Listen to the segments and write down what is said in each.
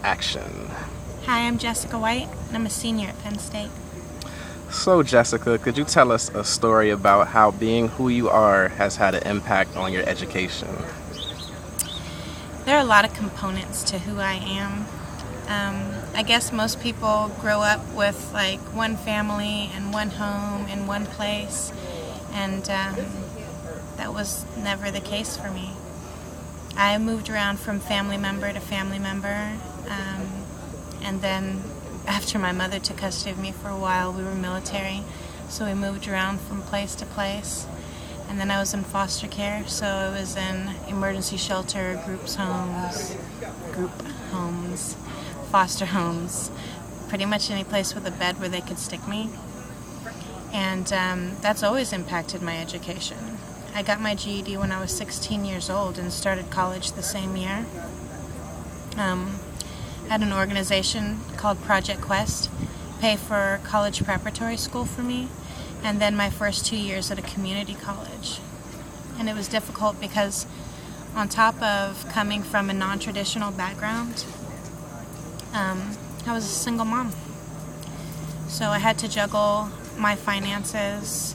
action. Hi, I'm Jessica White, and I'm a senior at Penn State. So, Jessica, could you tell us a story about how being who you are has had an impact on your education? There are a lot of components to who I am. I guess most people grow up with like one family and one home and one place, and that was never the case for me. I moved around from family member to family member, and then after my mother took custody of me for a while, we were military, so we moved around from place to place. And then I was in foster care, so I was in emergency shelter, group homes, foster homes, pretty much any place with a bed where they could stick me. And that's always impacted my education. I got my GED when I was 16 years old and started college the same year. I had an organization called Project Quest pay for college preparatory school for me, and then my first 2 years at a community college. And it was difficult because on top of coming from a non-traditional background, I was a single mom. So I had to juggle my finances,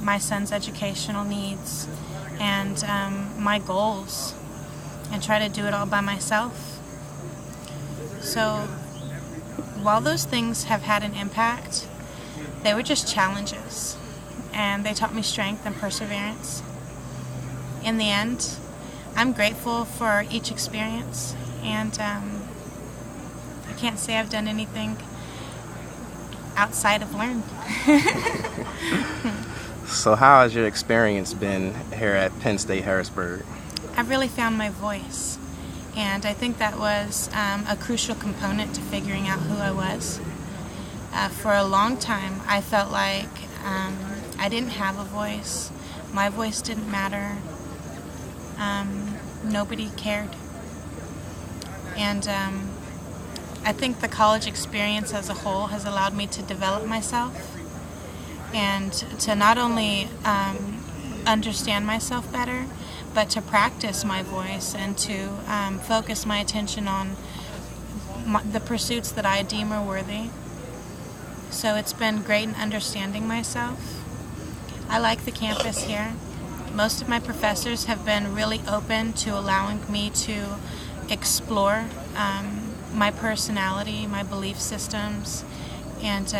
my son's educational needs, and my goals, and try to do it all by myself. So while those things have had an impact, they were just challenges, and they taught me strength and perseverance. In the end, I'm grateful for each experience, and I can't say I've done anything outside of learn. So, how has your experience been here at Penn State Harrisburg? I've really found my voice, and I think that was a crucial component to figuring out who I was. For a long time, I felt like I didn't have a voice. My voice didn't matter. Nobody cared. And I think the college experience as a whole has allowed me to develop myself and to not only understand myself better, but to practice my voice and to focus my attention on the pursuits that I deem are worthy. So it's been great in understanding myself. I like the campus here. Most of my professors have been really open to allowing me to explore my personality, my belief systems, and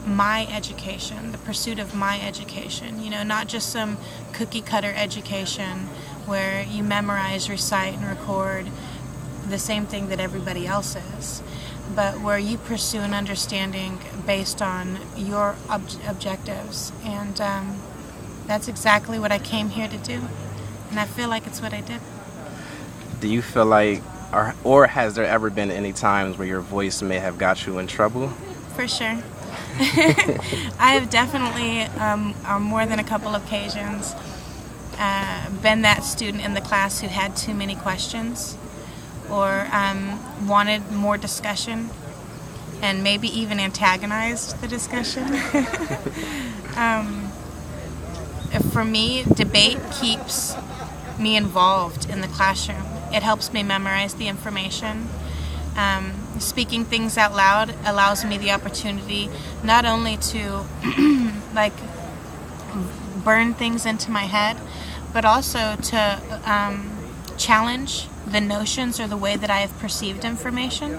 my education, the pursuit of my education. You know, not just some cookie cutter education where you memorize, recite, and record the same thing that everybody else is, but where you pursue an understanding based on your objectives. And that's exactly what I came here to do, and I feel like it's what I did. Do you feel like, or has there ever been any times where your voice may have got you in trouble? For sure. I have definitely, on more than a couple of occasions, been that student in the class who had too many questions or wanted more discussion and maybe even antagonized the discussion. For me, debate keeps me involved in the classroom. It helps me memorize the information. Speaking things out loud allows me the opportunity not only to like burn things into my head, but also to challenge the notions or the way that I have perceived information,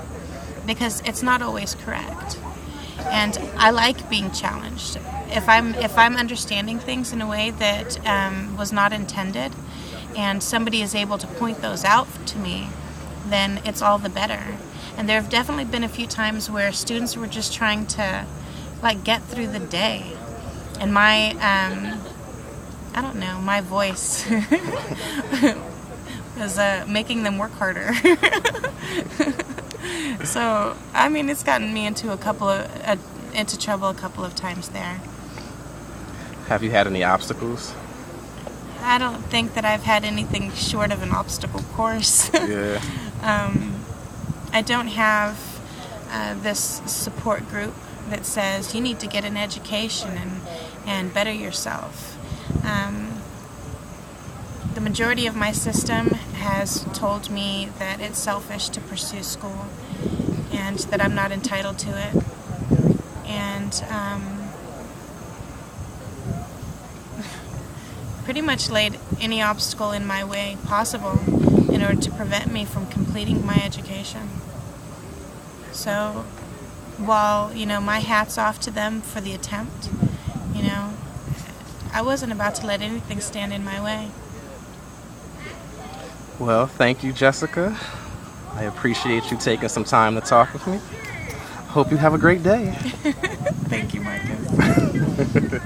because it's not always correct. And I like being challenged. If I'm understanding things in a way that was not intended, and somebody is able to point those out to me, then it's all the better. And there have definitely been a few times where students were just trying to like get through the day, and my my voice was making them work harder. So I mean, it's gotten me into into trouble a couple of times there. Have you had any obstacles? I don't think that I've had anything short of an obstacle course. Yeah. I don't have this support group that says you need to get an education and better yourself. The majority of my system has told me that it's selfish to pursue school and that I'm not entitled to it. And pretty much laid any obstacle in my way possible in order to prevent me from completing my education. So while, my hat's off to them for the attempt, I wasn't about to let anything stand in my way. Well, thank you, Jessica. I appreciate you taking some time to talk with me. Hope you have a great day. Thank you, Marcus.